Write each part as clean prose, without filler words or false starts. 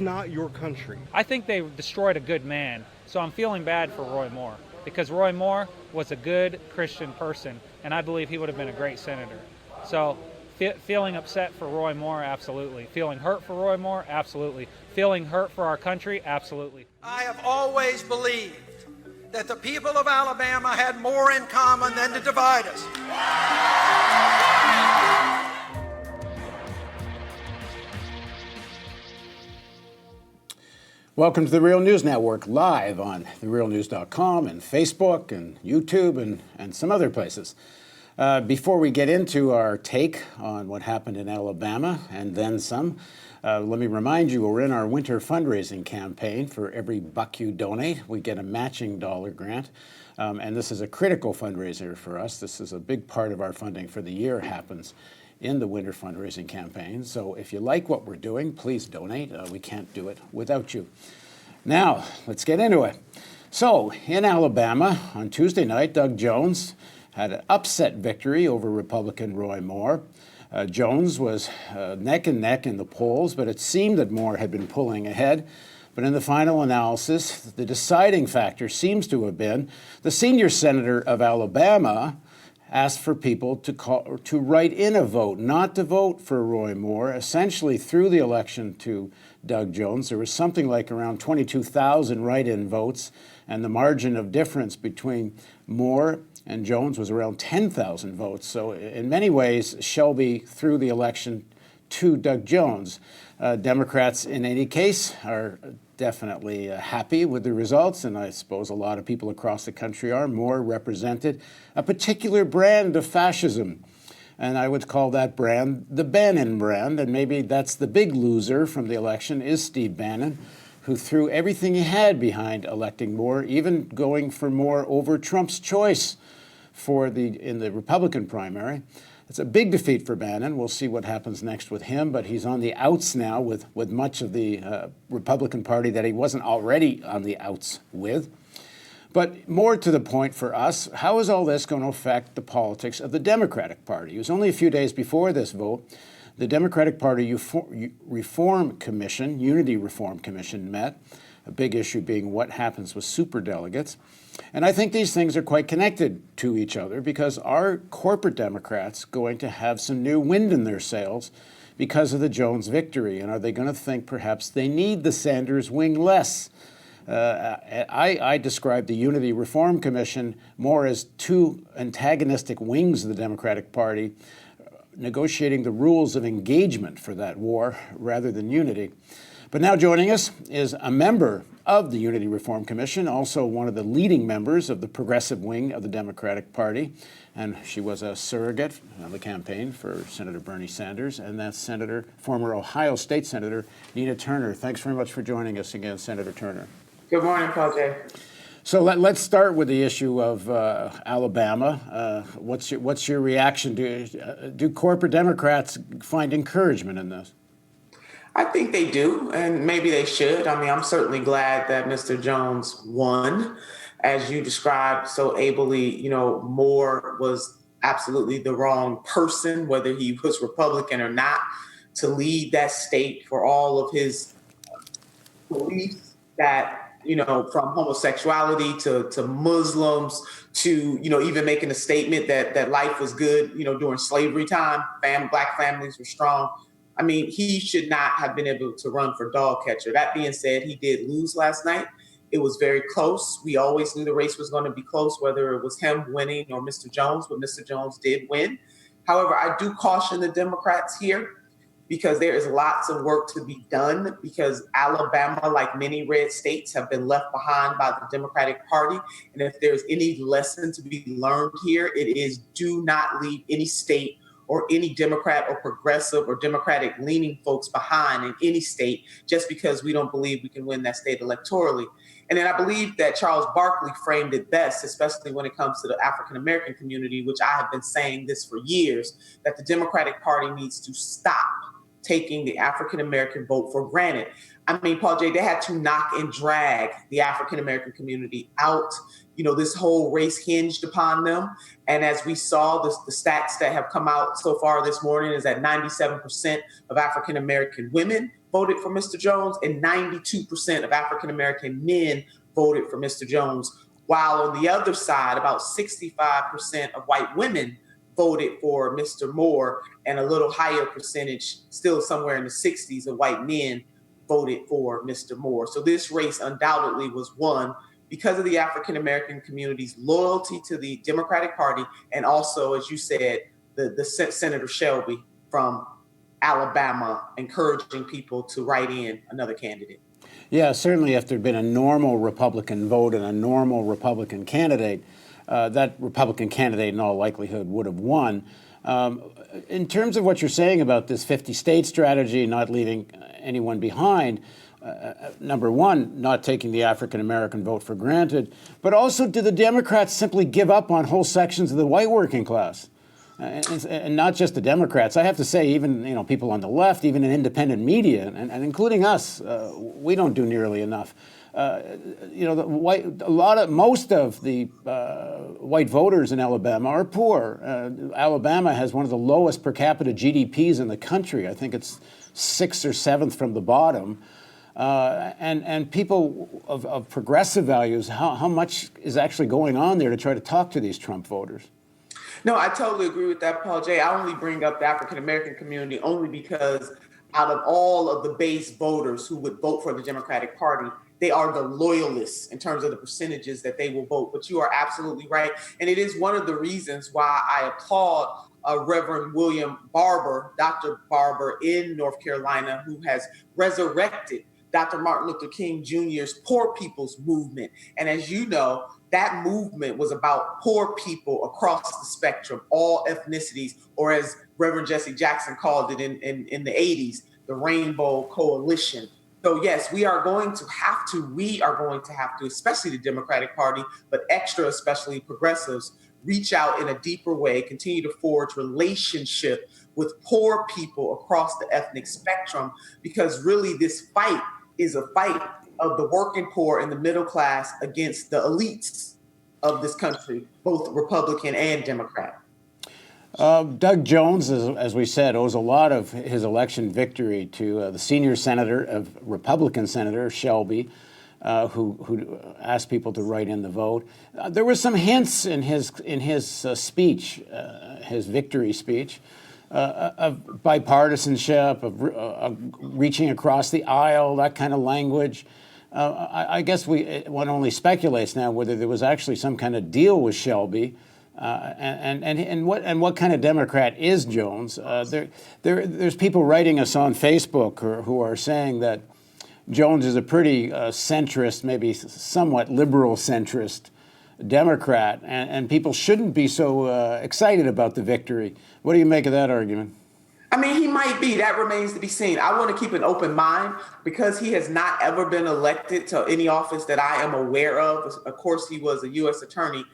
is not your country. I think they destroyed a good man, so I'm feeling bad for Roy Moore, because Roy Moore was a good Christian person, and I believe he would have been a great senator. So feeling upset for Roy Moore, absolutely. Feeling hurt for Roy Moore, absolutely. Feeling hurt for our country, absolutely. I have always believed that the people of Alabama had more in common than to divide us. Welcome to the Real News Network, live on therealnews.com and Facebook and YouTube and some other places. Before we get into our take on what happened in Alabama and then some, let me remind you, we're in our winter fundraising campaign. For every buck you donate, we get a matching dollar grant. And this is a critical fundraiser for us. This is a big part of our funding for the year happens in the winter fundraising campaign. So if you like what we're doing, please donate. We can't do it without you. Now, let's get into it. So in Alabama on Tuesday night, Doug Jones had an upset victory over Republican Roy Moore. Jones was neck and neck in the polls, but it seemed that Moore had been pulling ahead. But in the final analysis, the deciding factor seems to have been the senior senator of Alabama asked for people to write in a vote, not to vote for Roy Moore. Essentially, through the election to Doug Jones, there was something like around 22,000 write-in votes, and the margin of difference between Moore and Jones was around 10,000 votes. So in many ways, Shelby threw the election to Doug Jones. Democrats, in any case, are definitely happy with the results, and I suppose a lot of people across the country are. Moore represented a particular brand of fascism, and I would call that brand the Bannon brand, and maybe that's the big loser from the election is Steve Bannon, who threw everything he had behind electing Moore, even going for Moore over Trump's choice in the Republican primary. It's a big defeat for Bannon. We'll see what happens next with him, but he's on the outs now with much of the Republican Party that he wasn't already on the outs with. But more to the point for us, how is all this going to affect the politics of the Democratic Party? It was only a few days before this vote. The Democratic Party Reform Commission, Unity Reform Commission met, a big issue being what happens with superdelegates. And I think these things are quite connected to each other because are corporate Democrats going to have some new wind in their sails because of the Jones victory? And are they going to think perhaps they need the Sanders wing less? I describe the Unity Reform Commission more as two antagonistic wings of the Democratic Party negotiating the rules of engagement for that war rather than unity. But now joining us is a member of the Unity Reform Commission, also one of the leading members of the progressive wing of the Democratic Party. And she was a surrogate on the campaign for Senator Bernie Sanders, and that's former Ohio State Senator Nina Turner. Thanks very much for joining us again, Senator Turner. Good morning, Paul J. So let's start with the issue of Alabama. What's your reaction? Do corporate Democrats find encouragement in this? I think they do, and maybe they should. I mean, I'm certainly glad that Mr. Jones won. As you described so ably, Moore was absolutely the wrong person, whether he was Republican or not, to lead that state for all of his beliefs that, from homosexuality to Muslims to, even making a statement that life was good, during slavery time, Black families were strong. I mean, he should not have been able to run for dog catcher. That being said, he did lose last night. It was very close. We always knew the race was going to be close, whether it was him winning or Mr. Jones, but Mr. Jones did win. However, I do caution the Democrats here because there is lots of work to be done because Alabama, like many red states, have been left behind by the Democratic Party. And if there's any lesson to be learned here, it is do not leave any state or any Democrat or progressive or Democratic leaning folks behind in any state just because we don't believe we can win that state electorally. And then I believe that Charles Barkley framed it best, especially when it comes to the African-American community, which I have been saying this for years, that the Democratic Party needs to stop taking the African-American vote for granted. I mean, Paul J., they had to knock and drag the African-American community out. This whole race hinged upon them. And as we saw, the stats that have come out so far this morning is that 97% of African-American women voted for Mr. Jones, and 92% of African American men voted for Mr. Jones. While on the other side, about 65% of white women voted for Mr. Moore, and a little higher percentage, still somewhere in the 60s, of white men voted for Mr. Moore. So this race undoubtedly was won because of the African American community's loyalty to the Democratic Party, and also, as you said, the Senator Shelby from Alabama encouraging people to write in another candidate. Yeah, certainly if there'd been a normal Republican vote and a normal Republican candidate, that Republican candidate in all likelihood would have won. In terms of what you're saying about this 50-state strategy, not leaving anyone behind, number one, not taking the African-American vote for granted, but also do the Democrats simply give up on whole sections of the white working class? And not just the Democrats. I have to say, even people on the left, even in independent media, and including us, we don't do nearly enough. Most of the white voters in Alabama are poor. Alabama has one of the lowest per capita GDPs in the country. I think it's 6th or 7th from the bottom. And people of progressive values, how much is actually going on there to try to talk to these Trump voters? No, I totally agree with that, Paul J. I only bring up the African-American community only because out of all of the base voters who would vote for the Democratic Party, they are the loyalists in terms of the percentages that they will vote. But you are absolutely right. And it is one of the reasons why I applaud Reverend William Barber, Dr. Barber in North Carolina, who has resurrected Dr. Martin Luther King Jr.'s Poor People's Movement. And as you know, that movement was about poor people across the spectrum, all ethnicities, or as Reverend Jesse Jackson called it in the 80s, the Rainbow Coalition. So yes, we are going to have to, especially the Democratic Party, but especially progressives, reach out in a deeper way, continue to forge relationship with poor people across the ethnic spectrum, because really this fight is a fight of the working poor and the middle class against the elites of this country, both Republican and Democrat. Doug Jones, as we said, owes a lot of his election victory to the senior senator, Republican Senator Shelby, who asked people to write in the vote. There were some hints in his speech, his victory speech, of bipartisanship, of reaching across the aisle, that kind of language. I guess one only speculates now whether there was actually some kind of deal with Shelby, and what kind of Democrat is Jones. There's people writing us on Facebook who are saying that Jones is a pretty centrist, maybe somewhat liberal centrist Democrat, and people shouldn't be so excited about the victory. What do you make of that argument? I mean, he might be. That remains to be seen. I want to keep an open mind because he has not ever been elected to any office that I am aware of. Of course, he was a U.S. attorney,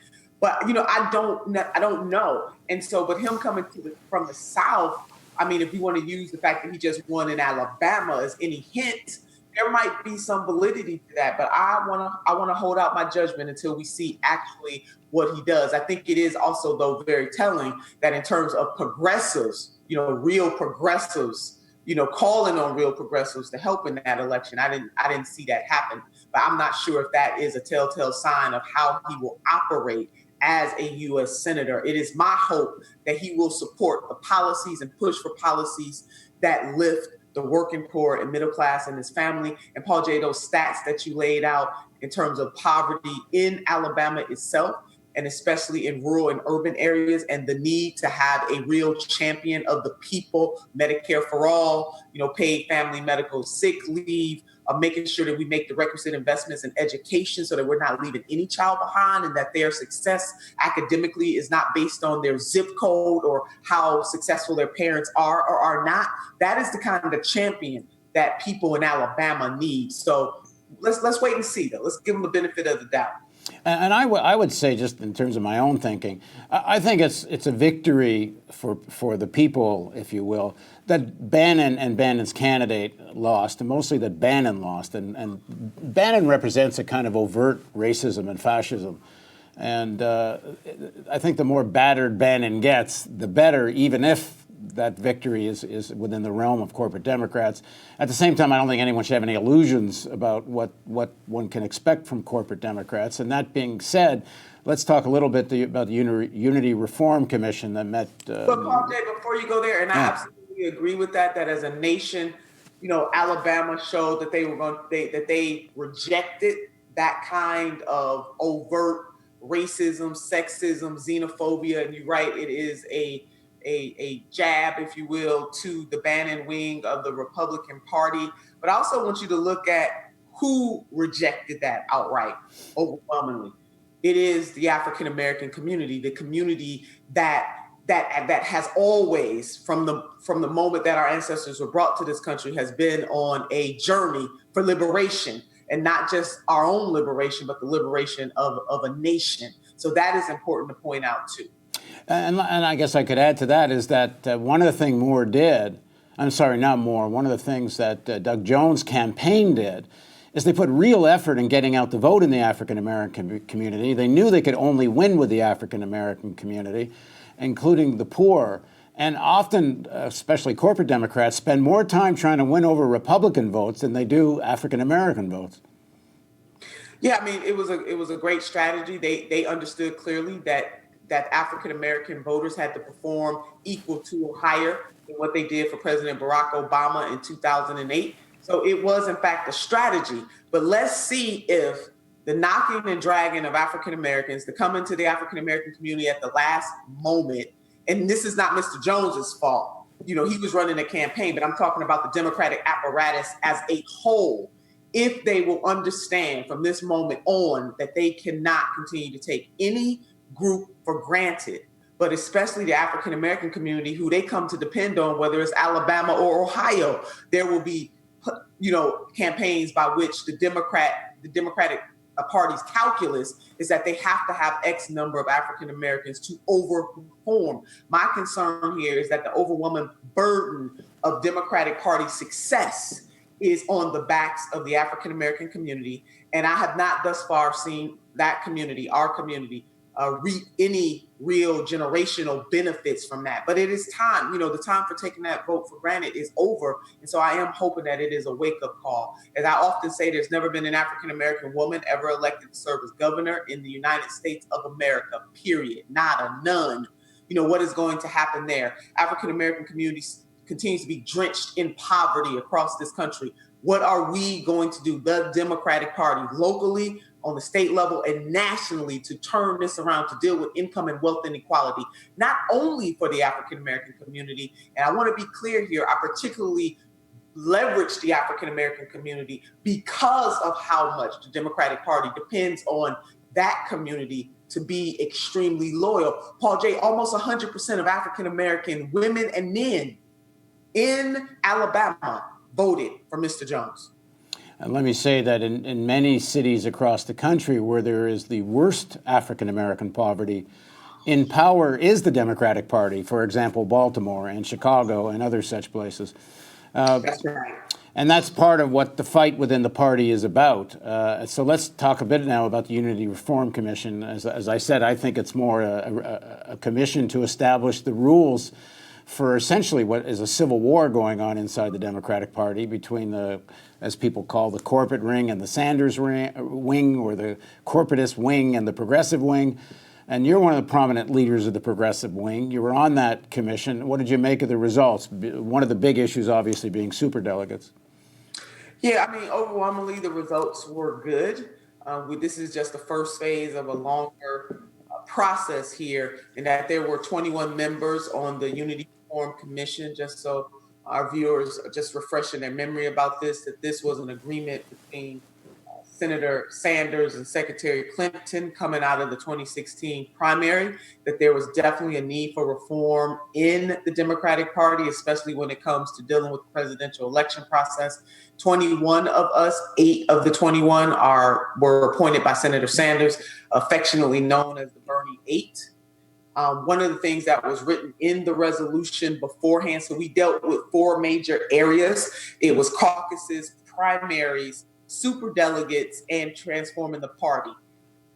but I don't know. And so, but him coming from the South, I mean, if you want to use the fact that he just won in Alabama as any hint, there might be some validity to that. But I want to hold out my judgment until we see actually what he does. I think it is also, though, very telling that in terms of progressives, real progressives, calling on real progressives to help in that election. I didn't see that happen, but I'm not sure if that is a telltale sign of how he will operate as a U.S. Senator. It is my hope that he will support the policies and push for policies that lift the working poor and middle class and his family. And Paul J., those stats that you laid out in terms of poverty in Alabama itself, and especially in rural and urban areas, and the need to have a real champion of the people, Medicare for all, paid family medical sick leave, making sure that we make the requisite investments in education so that we're not leaving any child behind, and that their success academically is not based on their zip code or how successful their parents are or are not. That is the kind of champion that people in Alabama need. So let's wait and see, though. Let's give them the benefit of the doubt. And I would say, just in terms of my own thinking, I think it's a victory for the people, if you will, that Bannon and Bannon's candidate lost, and mostly that Bannon lost. And Bannon represents a kind of overt racism and fascism. And I think the more battered Bannon gets, the better, even if that victory is within the realm of corporate Democrats. At the same time, I don't think anyone should have any illusions about what one can expect from corporate Democrats. And that being said, let's talk a little bit about the Unity Reform Commission that met. But Paul J, before you go there, and I absolutely agree with that as a nation, Alabama showed that they rejected that kind of overt racism, sexism, xenophobia, and you're right, it is a jab, if you will, to the Bannon wing of the Republican Party. But I also want you to look at who rejected that outright, overwhelmingly. It is the African American community, the community that has always, from the moment that our ancestors were brought to this country, has been on a journey for liberation, and not just our own liberation, but the liberation of a nation. So that is important to point out too. And I guess I could add to that is that one of the things one of the things that Doug Jones' campaign did is they put real effort in getting out the vote in the African American community. They knew they could only win with the African American community, including the poor. And often, especially corporate Democrats, spend more time trying to win over Republican votes than they do African American votes. Yeah, I mean, it was a great strategy. They understood clearly that African American voters had to perform equal to or higher than what they did for President Barack Obama in 2008. So it was, in fact, a strategy. But let's see if the knocking and dragging of African Americans to come into the African American community at the last moment. And this is not Mr. Jones's fault. He was running a campaign, but I'm talking about the Democratic apparatus as a whole. If they will understand from this moment on that they cannot continue to take any group for granted, but especially the African American community who they come to depend on, whether it's Alabama or Ohio, there will be, campaigns by which the Democratic Party's calculus is that they have to have X number of African Americans to overperform. My concern here is that the overwhelming burden of Democratic Party success is on the backs of the African American community. And I have not thus far seen that community, our community, reap any real generational benefits from that. But it is time, the time for taking that vote for granted is over. And so I am hoping that it is a wake-up call. As I often say, there's never been an African-American woman ever elected to serve as governor in the United States of America, period. Nada, none. What is going to happen there? African-American communities continues to be drenched in poverty across this country. What are we going to do, the Democratic Party, locally, on the state level, and nationally, to turn this around, to deal with income and wealth inequality, not only for the African American community? And I want to be clear here, I particularly leverage the African American community because of how much the Democratic Party depends on that community to be extremely loyal. Paul J., almost 100% of African American women and men in Alabama voted for Mr. Jones. And let me say that in many cities across the country where there is the worst African American poverty, in power is the Democratic Party. For example, Baltimore and Chicago and other such places. That's right. And that's part of what the fight within the party is about. So let's talk a bit now about the Unity Reform Commission. As I said, I think it's more a commission to establish the rules for essentially what is a civil war going on inside the Democratic Party between the, as people call, the corporate ring and the Sanders wing, or the corporatist wing and the progressive wing. And you're one of the prominent leaders of the progressive wing. You were on that commission. What did you make of the results? One of the big issues, obviously, being superdelegates. Yeah, I mean, overwhelmingly, the results were good. This is just the first phase of a longer process here, in that there were 21 members on the Unity Reform Commission, just so our viewers are just refreshing their memory about this, that this was an agreement between Senator Sanders and Secretary Clinton coming out of the 2016 primary, that there was definitely a need for reform in the Democratic Party, especially when it comes to dealing with the presidential election process. 21 of us, 8 of the 21 were appointed by Senator Sanders, affectionately known as the Bernie 8. One of the things that was written in the resolution beforehand, so we dealt with 4 major areas. It was caucuses, primaries, superdelegates, and transforming the party,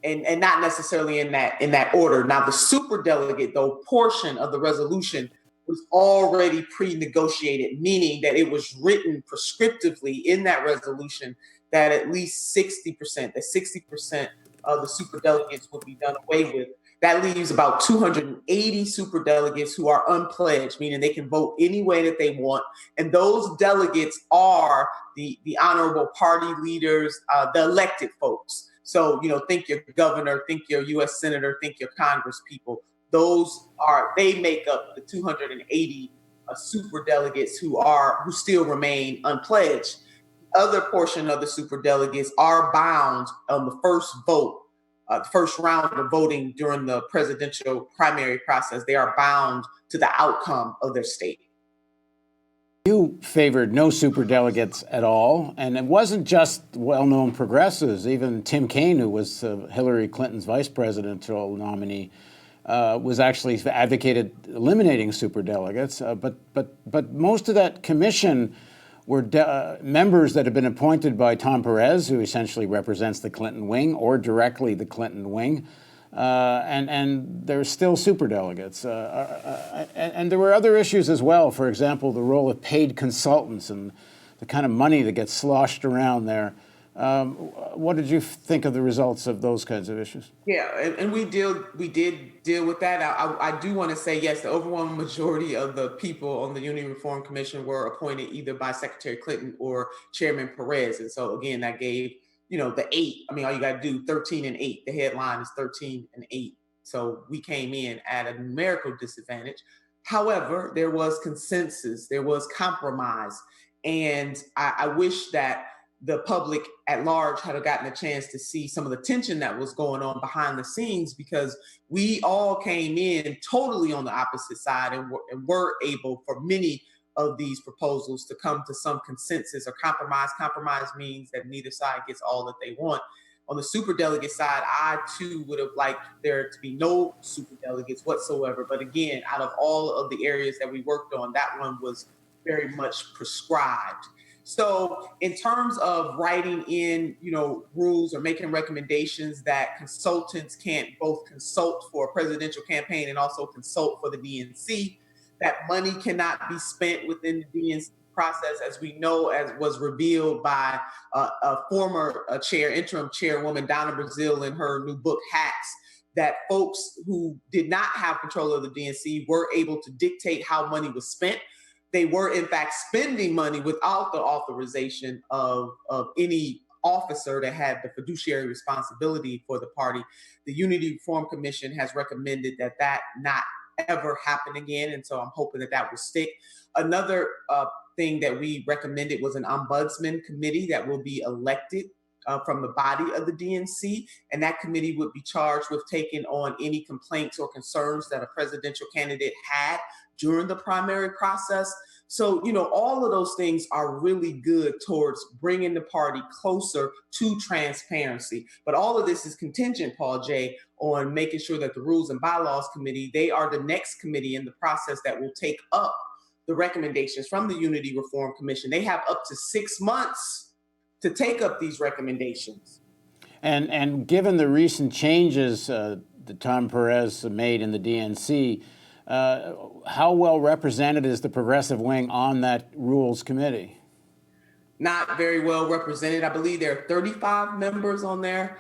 and not necessarily in that order. Now, the superdelegate, though, portion of the resolution was already pre-negotiated, meaning that it was written prescriptively in that resolution that at least 60%, that 60% of the superdelegates would be done away with. That leaves about 280 superdelegates who are unpledged, meaning they can vote any way that they want. And those delegates are the honorable party leaders, the elected folks. So, think your governor, think your U.S. senator, think your Congress people. They make up the 280 superdelegates who still remain unpledged. The other portion of the superdelegates are bound on the first vote, the first round of voting during the presidential primary process. They are bound to the outcome of their state. You favored no superdelegates at all, and it wasn't just well-known progressives. Even Tim Kaine, who was Hillary Clinton's vice presidential nominee, was actually advocated eliminating superdelegates. But most of that commission were members that had been appointed by Tom Perez, who essentially represents the Clinton wing, or directly the Clinton wing. And there's still superdelegates. And there were other issues as well. For example, the role of paid consultants and the kind of money that gets sloshed around there. What did you think of the results of those kinds of issues? Yeah, and we did deal with that. I do want to say, yes, the overwhelming majority of the people on the Unity Reform Commission were appointed either by Secretary Clinton or Chairman Perez. And so, again, that gave the 8. I mean, all you got to do 13 and 8. The headline is 13 and 8. So we came in at a numerical disadvantage. However, there was consensus, there was compromise. And I wish that the public at large had gotten a chance to see some of the tension that was going on behind the scenes, because we all came in totally on the opposite side and were able, for many of these proposals, to come to some consensus or compromise. Compromise means that neither side gets all that they want. On the superdelegate side, I too would have liked there to be no superdelegates whatsoever. But again, out of all of the areas that we worked on, that one was very much prescribed. So in terms of writing in, rules or making recommendations that consultants can't both consult for a presidential campaign and also consult for the DNC, that money cannot be spent within the DNC process, as we know, as was revealed by a former interim chairwoman, Donna Brazile, in her new book, Hacks, that folks who did not have control of the DNC were able to dictate how money was spent. They were, in fact, spending money without the authorization of any officer that had the fiduciary responsibility for the party. The Unity Reform Commission has recommended that not ever happen again, and so I'm hoping that will stick. Another thing that we recommended was an ombudsman committee that will be elected from the body of the DNC, and that committee would be charged with taking on any complaints or concerns that a presidential candidate had during the primary process. So, all of those things are really good towards bringing the party closer to transparency. But all of this is contingent, Paul J., on making sure that the Rules and Bylaws Committee, they are the next committee in the process that will take up the recommendations from the Unity Reform Commission. They have up to 6 months to take up these recommendations. And given the recent changes that Tom Perez made in the DNC, how well represented is the progressive wing on that Rules Committee? Not very well represented. I believe there are 35 members on there.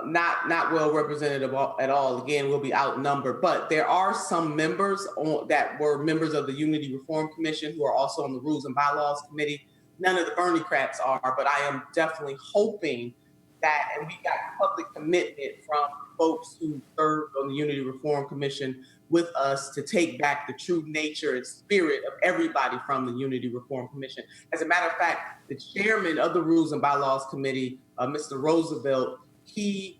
Not well represented at all. Again, we'll be outnumbered. But there are some members that were members of the Unity Reform Commission who are also on the Rules and Bylaws Committee. None of the Bernie-crats are, but I am definitely hoping that, and we got public commitment from folks who served on the Unity Reform Commission with us, to take back the true nature and spirit of everybody from the Unity Reform Commission. As a matter of fact, the chairman of the Rules and Bylaws Committee, Mr. Roosevelt, he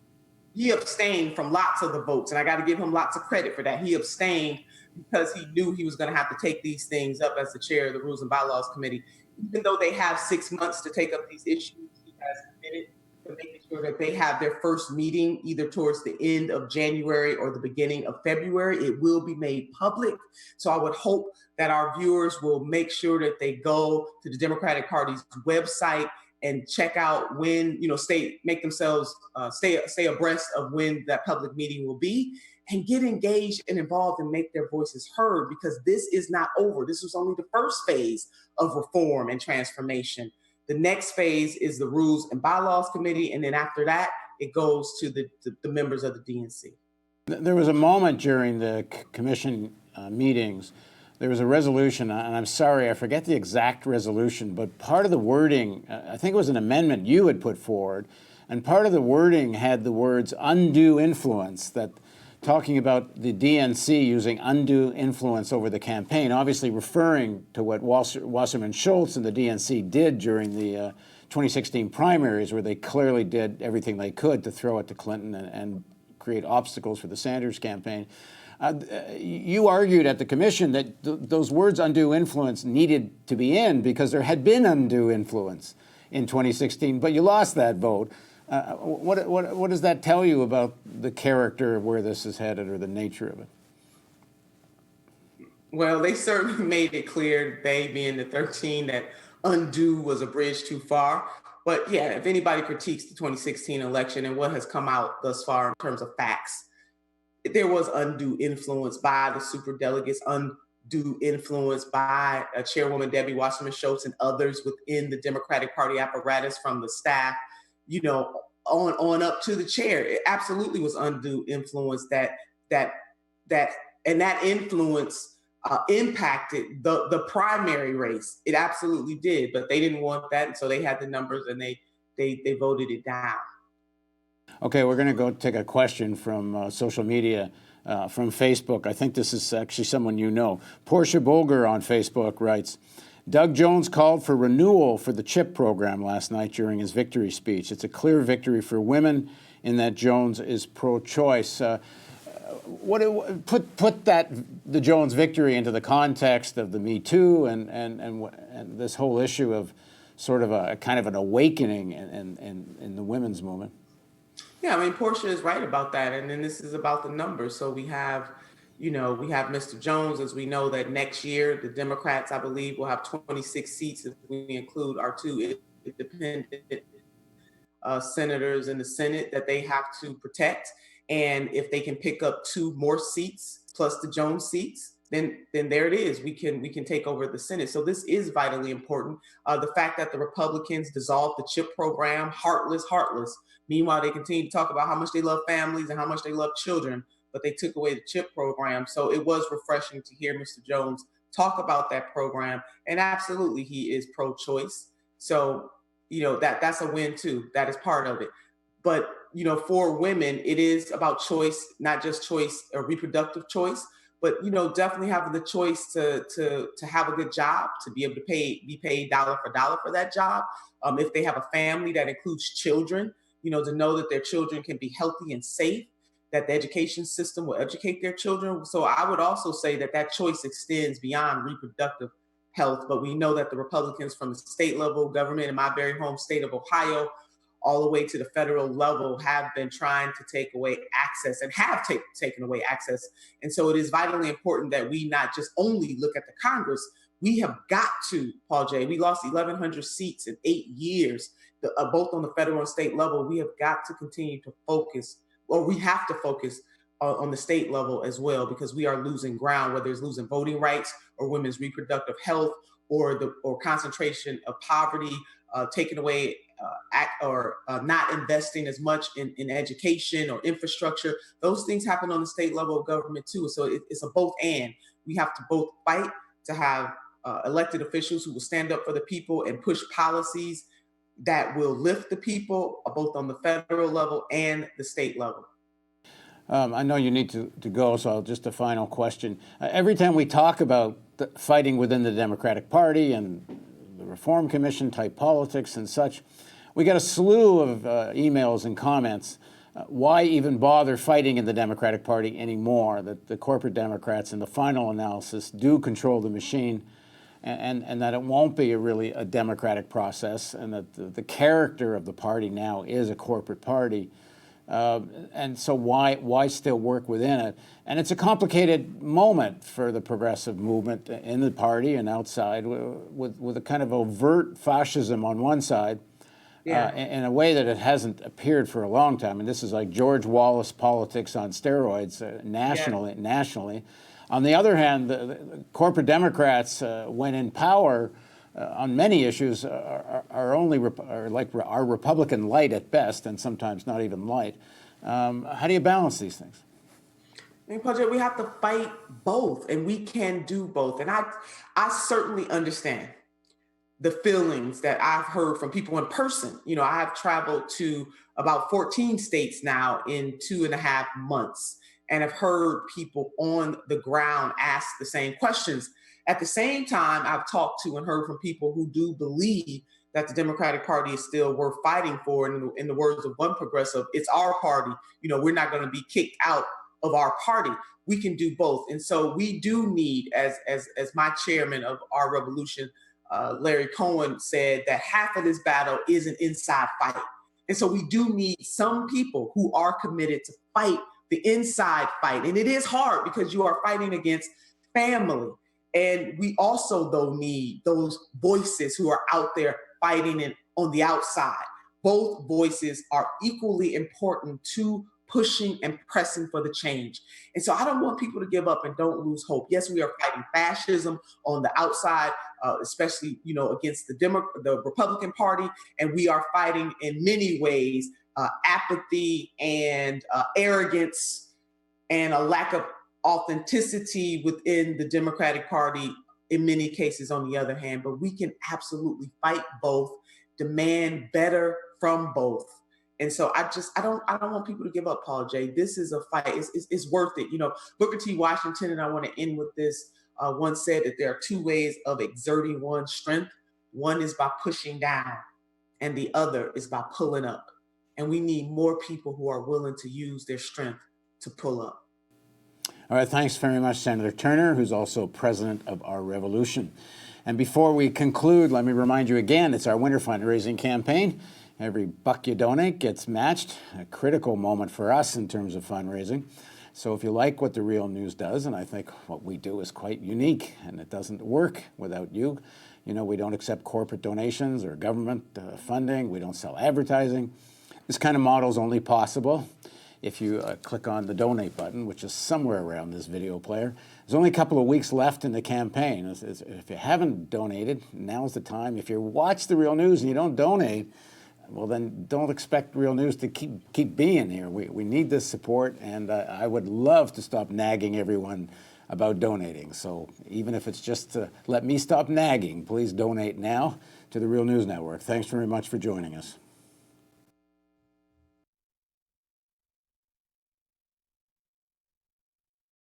abstained from lots of the votes, and I got to give him lots of credit for that. He abstained because he knew he was going to have to take these things up as the chair of the Rules and Bylaws Committee. Even though they have 6 months to take up these issues, he has committed to making sure that they have their first meeting either towards the end of January or the beginning of February. It will be made public. So I would hope that our viewers will make sure that they go to the Democratic Party's website and check out when, make themselves stay abreast of when that public meeting will be. and get engaged and involved and make their voices heard, because this is not over. This was only the first phase of reform and transformation. The next phase is the Rules and Bylaws Committee, and then after that, it goes to the members of the DNC. There was a moment during the commission meetings, there was a resolution, and I'm sorry, I forget the exact resolution, but part of the wording, I think it was an amendment you had put forward, and part of the wording had the words undue influence, that talking about the DNC using undue influence over the campaign, obviously referring to what Wasserman Schultz and the DNC did during the 2016 primaries, where they clearly did everything they could to throw it to Clinton and create obstacles for the Sanders campaign. You argued at the commission that those words undue influence needed to be in because there had been undue influence in 2016, but you lost that vote. What does that tell you about the character of where this is headed or the nature of it? Well, they certainly made it clear, they being the 13, that undue was a bridge too far. But yeah, if anybody critiques the 2016 election and what has come out thus far in terms of facts, there was undue influence by the superdelegates, undue influence by Chairwoman Debbie Wasserman Schultz and others within the Democratic Party apparatus, from the staff, on up to the chair. It absolutely was undue influence that influence impacted the primary race. It absolutely did, but they didn't want that, and so they had the numbers and they voted it down. Okay, we're going to go take a question from social media, from Facebook. I think this is actually someone you know. Portia Bolger on Facebook writes, Doug Jones called for renewal for the CHIP program last night during his victory speech. It's a clear victory for women in that Jones is pro-choice. Put the Jones victory into the context of the Me Too and this whole issue of sort of a kind of an awakening in the women's movement. Yeah, I mean, Portia is right about that. And then this is about the numbers. So we have Mr. Jones, as we know that next year, the Democrats, I believe, will have 26 seats if we include our two independent senators in the Senate that they have to protect. And if they can pick up 2 more seats plus the Jones seats, then there it is. We can take over the Senate. So this is vitally important. The fact that the Republicans dissolved the CHIP program, heartless. Meanwhile, they continue to talk about how much they love families and how much they love children, but they took away the CHIP program. So it was refreshing to hear Mr. Jones talk about that program. And absolutely, he is pro-choice. So, that's a win too. That is part of it. But, for women, it is about choice, not just choice or reproductive choice, but, definitely having the choice to have a good job, to be able to be paid dollar for dollar for that job. If they have a family that includes children, to know that their children can be healthy and safe, that the education system will educate their children. So I would also say that choice extends beyond reproductive health. But we know that the Republicans from the state level government in my very home state of Ohio, all the way to the federal level, have been trying to take away access and have taken away access. And so it is vitally important that we not just only look at the Congress. We have got to, Paul J., we lost 1,100 seats in 8 years, both on the federal and state level. We have got to continue to focus, or we have to focus on the state level as well, because we are losing ground, whether it's losing voting rights or women's reproductive health or concentration of poverty, taking away not investing as much in education or infrastructure. Those things happen on the state level of government too. So it's a both and. We have to both fight to have elected officials who will stand up for the people and push policies that will lift the people, both on the federal level and the state level. I know you need to go, so just a final question. Every time we talk about fighting within the Democratic Party and the Reform Commission type politics and such, we get a slew of emails and comments. Why even bother fighting in the Democratic Party anymore? That the corporate Democrats, in the final analysis, do control the machine, and that it won't be really a democratic process, and that the character of the party now is a corporate party. And so why still work within it? And it's a complicated moment for the progressive movement in the party and outside, with a kind of overt fascism on one side, Yeah. in a way that it hasn't appeared for a long time. And this is like George Wallace politics on steroids nationally. On the other hand, the corporate Democrats, when in power, on many issues, are Republican light at best, and sometimes not even light. How do you balance these things? I mean, Project, we have to fight both, and we can do both. And I certainly understand the feelings that I've heard from people in person. You know, I have traveled to about 14 states now in 2.5 months, and have heard people on the ground ask the same questions. At the same time, I've talked to and heard from people who do believe that the Democratic Party is still worth fighting for. And in the words of one progressive, it's our party. You know, we're not going to be kicked out of our party. We can do both. And so we do need, as my chairman of our revolution, Larry Cohen, said, that half of this battle is an inside fight. And so we do need some people who are committed to fight the inside fight. And it is hard because you are fighting against family. And we also, though, need those voices who are out there fighting on the outside. Both voices are equally important to pushing and pressing for the change. And so I don't want people to give up and don't lose hope. Yes, we are fighting fascism on the outside, especially, you know, against the Republican Party. And we are fighting in many ways apathy and arrogance and a lack of authenticity within the Democratic Party in many cases, on the other hand. But we can absolutely fight both, demand better from both. And so I don't want people to give up, Paul J. This is a fight. It's worth it. You know, Booker T. Washington, and I want to end with this, once said that there are two ways of exerting one's strength. One is by pushing down, and the other is by pulling up. And we need more people who are willing to use their strength to pull up. All right, thanks very much, Senator Turner, who's also president of Our Revolution. And before we conclude, let me remind you again, it's our winter fundraising campaign. Every buck you donate gets matched, a critical moment for us in terms of fundraising. So if you like what The Real News does, and I think what we do is quite unique, and it doesn't work without you. You know, we don't accept corporate donations or government funding. We don't sell advertising. This kind of model is only possible if you click on the donate button, which is somewhere around this video player. There's only a couple of weeks left in the campaign. If you haven't donated, now's the time. If you watch The Real News and you don't donate, well, then don't expect Real News to keep being here. We need this support, and I would love to stop nagging everyone about donating. So even if it's just to let me stop nagging, please donate now to the Real News Network. Thanks very much for joining us.